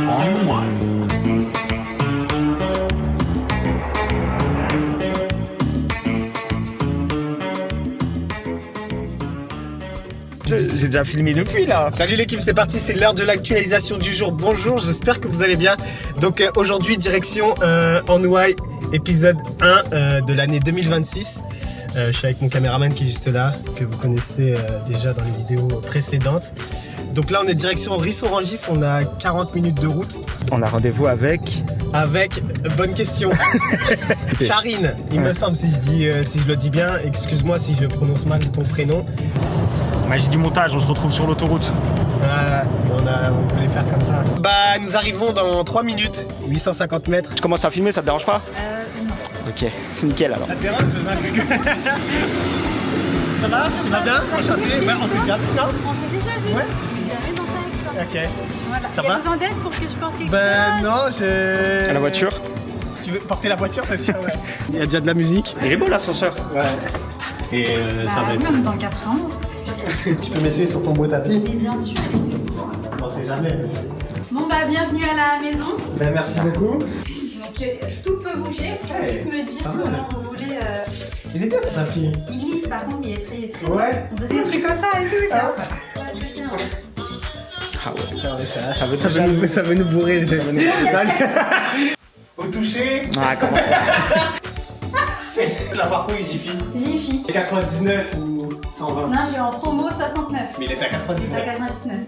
On One. J'ai déjà filmé depuis là. Salut l'équipe, c'est parti, c'est l'heure de l'actualisation du jour. Bonjour, j'espère que vous allez bien. Donc aujourd'hui, direction On Why, épisode 1 de l'année 2026. Je suis avec mon caméraman qui est juste là, que vous connaissez déjà dans les vidéos précédentes. Donc là, on est direction Ris-Orangis, on a 40 minutes de route. On a rendez-vous avec... Bonne question, Charine, il me semble, si je le dis bien. Excuse-moi si je prononce mal ton prénom. Magie du montage, on se retrouve sur l'autoroute. On voulait faire comme ça. Bah, nous arrivons dans 3 minutes, 850 mètres. Je commence à filmer, ça te dérange pas? Non. Ok, c'est nickel alors. Ça te dérange, Ça va? Tu vas bien? Enchanté? Ouais, on s'est déjà vu, non? On s'est déjà vu. Ouais. J'ai jamais dansé avec toi. Ok. Voilà. Ça Il y a va? besoin d'aide pour que je porte quelque Ben chose? non, j'ai... À la voiture? Si tu veux porter la voiture, t'as dit, ouais. Il y a déjà de la musique. Il est beau l'ascenseur. Ouais. Et ça va être... Même dans 4 ans. Tu peux m'essuyer sur ton beau tapis? Mais bien sûr. On sait jamais. Bon bah bienvenue à la maison. Ben merci beaucoup. Donc tout peut bouger. Il faut juste me dire comment vous voulez. Il est bien ton tapis. Il glisse par contre, il est très. Ouais. On faisait des trucs comme ça et tout. Ah Ouais, je sais, hein. Ah ouais. Ça veut nous bourrer. Au toucher. Ah comment? La parcours Jiffy. Jiffy. 99 ou 120. Non, j'ai en promo 69. Mais il est à C'est à 99.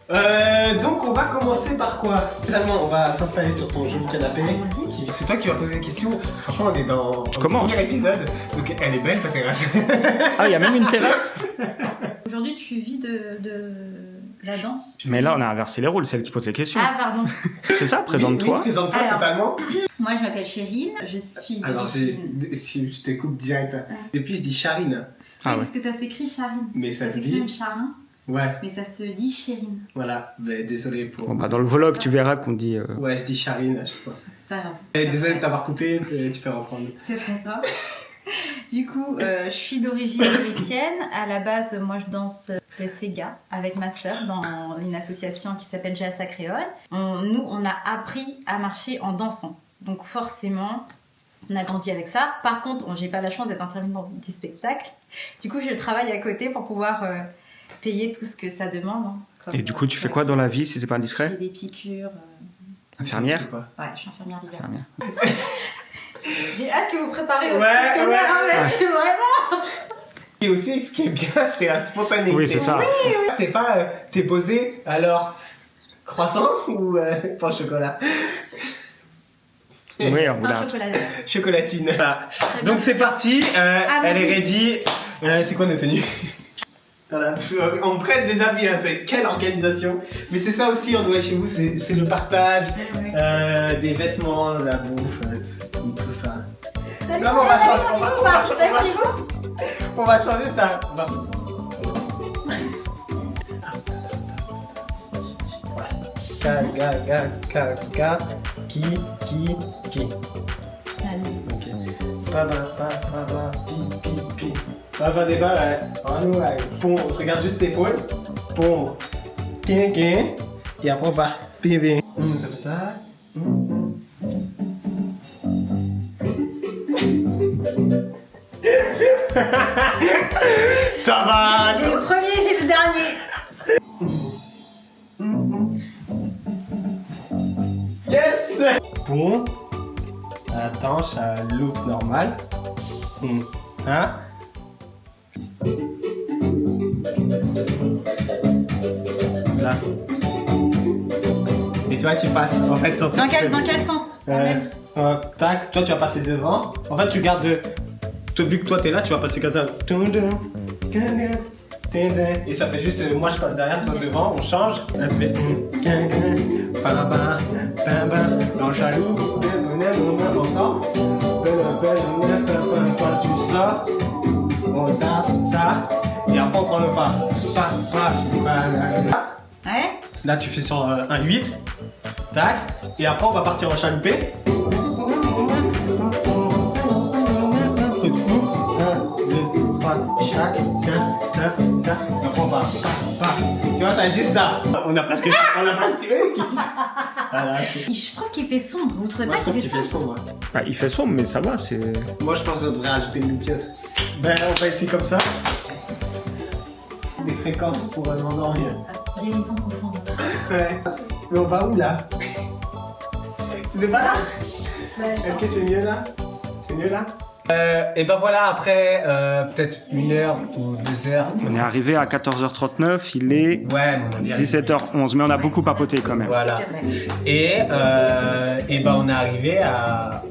99. Donc on va commencer par quoi? Finalement on va s'installer sur ton joli canapé. Vas-y. C'est toi qui vas poser des questions. Franchement on est dans le commences. premier épisode. Donc elle est belle ta terrasse. Ah, il y a même une terrasse? Aujourd'hui, tu vis de la danse. Mais là, on a inversé les rôles, celle qui pose les questions. Ah, pardon. C'est ça, présente-toi. Oui, présente-toi Alors. totalement. Moi, je m'appelle Chérine. Je suis Alors si je te coupe direct. Depuis je dis Charine. Ah ouais. Parce que ça s'écrit Charine. Mais ça se s'écrit dit. même Charin, Ouais, mais ça se dit Chérine. voilà. Mais désolé pour. Bon, bah, dans le vlog, tu verras qu'on dit... Ouais, je dis Charine à chaque fois. C'est pas grave. Désolé de t'avoir coupé, tu peux reprendre. C'est pas grave. Du coup, je suis d'origine mauricienne. À la base, moi, je danse le Sega avec ma sœur dans une association qui s'appelle Jalsa Créole. On a appris à marcher en dansant. Donc forcément, on a grandi avec ça. Par contre, j'ai pas la chance d'être intervenante du spectacle. Du coup, je travaille à côté pour pouvoir payer tout ce que ça demande. Hein, comme, Et du coup, tu fais quoi dans la vie, si c'est pas Je indiscret? fais des piqûres. Infirmière? Ouais, je suis infirmière l'hiver. Infirmière. J'ai hâte que vous prépariez votre Ouais, questionnaire, ouais. hein, parce que vraiment... Et aussi, ce qui est bien, c'est la spontanéité. Oui, c'est ça. C'est pas t'es posé, alors croissant ou pain au chocolat? Oui, on Pain voulait... au chocolat. Chocolatine. Voilà. Très bien. Donc c'est parti, elle est vas-y. ready. C'est quoi nos tenues? Voilà, on prête des habits, hein, c'est quelle organisation. Mais c'est ça aussi, on doit chez vous, c'est le partage des vêtements, la bouffe, tout ça. Non, mais on va changer, on va changer ça. Va. Ka, ki. Ok. Ba, pi. Ba, débat, ouais. Pom, on se regarde juste l'épaule. Pom. Quin. Et après on part. Pi. Ça fait ça. Ça va. J'ai le premier, j'ai le dernier. Yes. Bon. Attends, ça look normal. Hein? Là. Et toi, tu passes. En fait, sur Dans quel sens? tac, toi tu vas passer devant. En fait, tu gardes. Vu que toi t'es là, tu vas passer comme ça. Et ça fait juste. Moi je passe derrière, toi devant, on change. Là tu fais. Dans le chaloux. On sort. Tu sors. On tape ça. Et après on prend le pas. Ouais. Là tu fais sur un 8. Tac. Et après on va partir en chaloupé. 1, 2, 3, chaque, 4, 5, 4. Après on va. Tu vois, ça juste ça. On a presque. Voilà, Je trouve qu'il fait sombre. Vous trouvez moi, pas je trouve qu'il qu'il fait fait sombre? sombre. Bah, il fait sombre, mais ça va, c'est... Moi, je pense qu'on devrait rajouter une lumière. Ben, on va essayer comme ça. Des fréquences pour m'endormir. Guérison profonde. Ouais. Mais on va où là? C'était pas là? Est-ce que c'est mieux là? C'est mieux là? Et ben voilà, après peut-être 1 heure ou 2 heures. On est arrivé à 14h39, il est Ouais, mon avis. 17h11, mais on a beaucoup papoté quand même. Voilà. Et ben on est arrivé à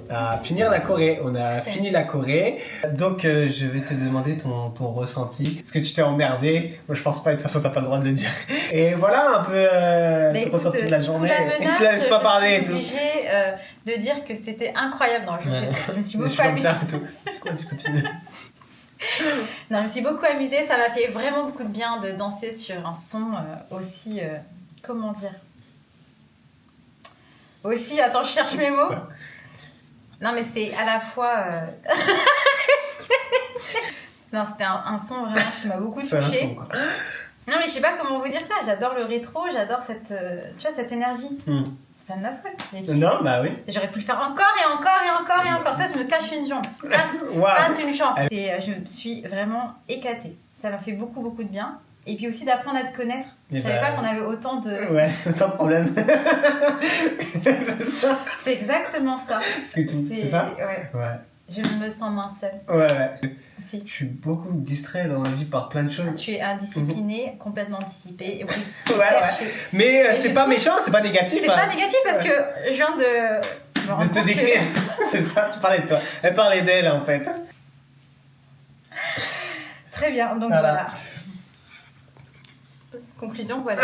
finir la Corée. On a fini la Corée. Donc je vais te demander ton ressenti. Est-ce que tu t'es emmerdé? Moi je pense pas, et de toute façon t'as pas le droit de le dire. Et voilà un peu ton ressenti de la journée. Sous la menace, Je la laisse pas parler et je tout. suis obligée de dire que c'était incroyable. Non, je me suis Les beaucoup cheveux amusée. clairs et tout. C'est quoi, tu continues? Non, je me suis beaucoup amusée. Ça m'a fait vraiment beaucoup de bien de danser sur un son aussi... comment dire? Aussi, attends, je cherche mes mots. Non, mais c'est à la fois... non, c'était un son vraiment qui m'a beaucoup C'est un touchée. son, quoi. Non, mais je sais pas comment vous dire ça. J'adore le rétro, j'adore cette, tu vois, cette énergie. C'est pas de ma faute. j'ai kiffé. Non, bah oui. J'aurais pu le faire encore et encore et encore et encore. Ça, je me cache une jambe. Waouh. Casse une jambe. Et je me suis vraiment éclatée. Ça m'a fait beaucoup, beaucoup de bien. Et puis aussi d'apprendre à te connaître. Je Et savais bah, pas qu'on avait autant de... Ouais, autant de problèmes. C'est ça. C'est exactement ça. C'est tout. C'est ça? Ouais. Ouais. Je me sens moins seule. Ouais. Si. Je suis beaucoup distrait dans ma vie par plein de choses. Tu es indiscipliné, complètement dissipé. Et oui, Ouais. Mais Et c'est je pas trouve- méchant, c'est pas négatif. C'est hein. pas négatif parce que je viens de... me rendre De te compte que- décrire. C'est ça, tu parlais de toi. Elle parlait d'elle en fait. Très bien, donc Voilà. voilà. Conclusion, voilà.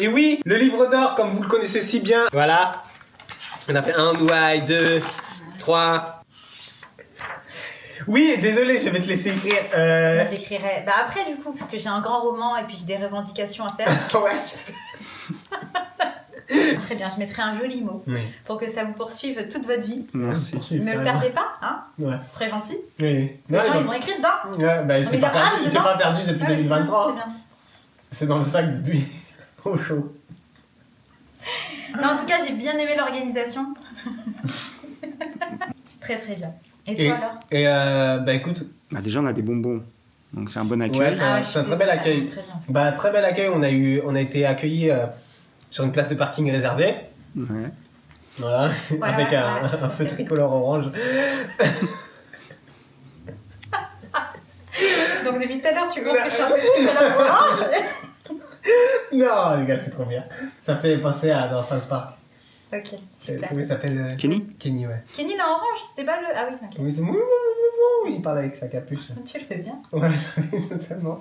Et oui, le livre d'or, comme vous le connaissez si bien. Voilà. On a fait 1, 2, 3. Oui, désolé, je vais te laisser écrire. Moi, j'écrirai... Bah après, du coup, parce que j'ai un grand roman et puis j'ai des revendications à faire. Ouais. Très bien, je mettrai un joli mot Oui. pour que ça vous poursuive toute votre vie. Merci. Ne le perdez pas, hein? Ouais. Ce serait gentil. Oui. Les gens, ils ont écrit dedans. Ouais, bah, mais j'ai leur pas, âme perdu, j'ai dedans. pas perdu depuis Ouais, mais 2023. c'est bien. C'est dans le sac depuis. Au chaud. Non, en tout cas, j'ai bien aimé l'organisation. Très très bien. Et toi alors? Et bah écoute, Bah, déjà, on a des bonbons, donc c'est un bon accueil. ouais, c'est un, ouais, c'est un très bel accueil. Très bien. Bah très bel accueil, on a été accueillis sur une place de parking réservée. Ouais. Voilà, Voilà, avec un ouais. feu tricolore orange. Donc depuis tout à l'heure, tu penses que je suis un peu de la orange? Non, les gars, c'est trop bien. Ça fait penser à dans South Park. Ok, super. Comment il s'appelle Kenny? Kenny, ouais. Kenny la orange, c'était pas le... Ah oui, ok. Oui, c'est il parle avec sa capuche. Tu le fais bien. Ouais, totalement.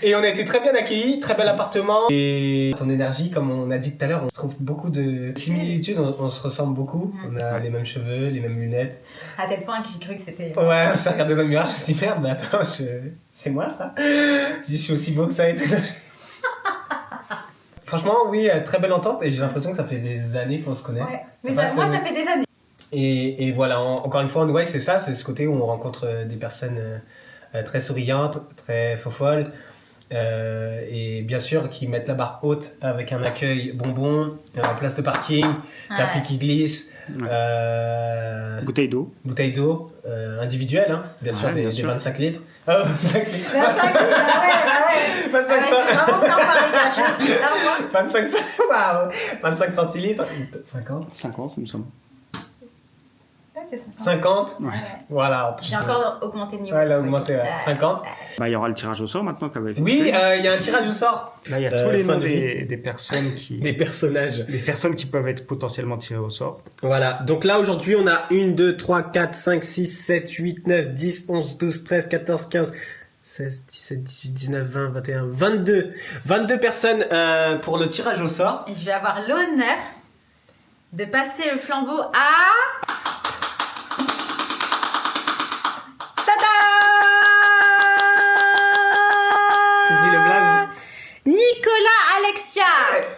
Et on a été très bien accueillis, très bel appartement. Et ton énergie, comme on a dit tout à l'heure, on trouve beaucoup de similitudes, on se ressemble beaucoup. On a les mêmes cheveux, les mêmes lunettes. À tel point que j'ai cru que c'était... Ouais, on s'est regardé dans le miroir, je me suis dit merde, mais attends, c'est moi ça? Je suis aussi beau que ça et tout. Franchement, oui, très belle entente et j'ai l'impression que ça fait des années qu'on se connaît. Ouais, mais Bah, ça, moi, c'est- ça fait des années. Et voilà, encore une fois, en Hawaï, c'est ça, c'est ce côté où on rencontre des personnes très souriantes, très faux-folles, et bien sûr qui mettent la barre haute avec un accueil bonbon, en place de parking, tapis qui glisse, Bouteille d'eau. bouteille d'eau individuelle, hein, bien sûr, Ouais, bien des sûr. 25 litres. Ah, 25 litres. 25 bah ouais. 25 Ouais, je suis vraiment faire par les gars. Là, moi, 25, waouh, 25 centilitres, 50, 50, il me semble. ouais, c'est ça. 50, Ouais. Ouais. voilà. En plus, J'ai encore augmenté le niveau. ouais, elle a augmenté, ouais, Ouais. 50. Bah, il y aura le tirage au sort maintenant qu'elle va être Oui, effectué. il y a un tirage au sort. Là, il y a tous les fin noms de vie. des personnes qui... Des personnages. des personnes qui peuvent être potentiellement tirées au sort. Voilà, donc là aujourd'hui on a 1, 2, 3, 4, 5, 6, 7, 8, 9, 10, 11, 12, 13, 14, 15, 16, 17, 18, 19, 20, 21, 22. 22 personnes pour le tirage au sort. Et je vais avoir l'honneur de passer le flambeau à... Tu dis le blague? Nicolas Alexia.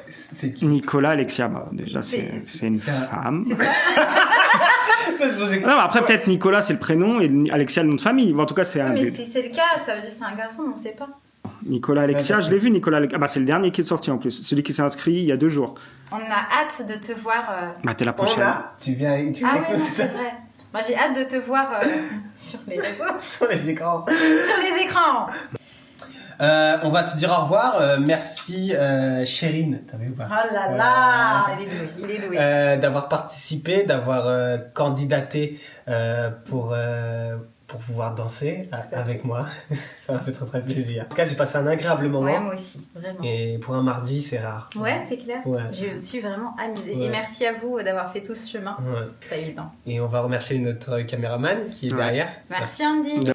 C'est qui? Nicolas Alexia, bah, déjà, C'est- c'est une femme. Ça, je pensais que- Non, mais après, peut-être Nicolas, c'est le prénom et Alexia, le nom de famille. Mais en tout cas, c'est Oui, un mais des... si c'est le cas, ça veut dire que c'est un garçon, on ne sait pas. Nicolas Alexia, je l'ai vu, Nicolas Alexia. Ah bah c'est le dernier qui est sorti en plus. Celui qui s'est inscrit il y a 2 jours. On a hâte de te voir. Bah t'es la prochaine. Tu viens avec Ah nous, oui, non, c'est c'est ça vrai. Moi, j'ai hâte de te voir sur les réseaux, sur les écrans. sur les écrans. On va se dire au revoir. Merci Chérine, t'as vu ou pas? Oh là là, il est doué. D'avoir participé, d'avoir candidaté pour pouvoir danser avec moi. Ça m'a fait très très plaisir. En tout cas, j'ai passé un agréable moment. Ouais, moi aussi, vraiment. Et pour un mardi, c'est rare. Ouais, c'est clair. Ouais. Je me suis vraiment amusée. Ouais. Et merci à vous d'avoir fait tout ce chemin. Ouais. C'est pas évident. Et on va remercier notre caméraman qui est derrière. Merci Andy.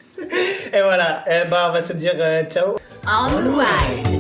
Et voilà, on va se dire ciao. En Hawaï.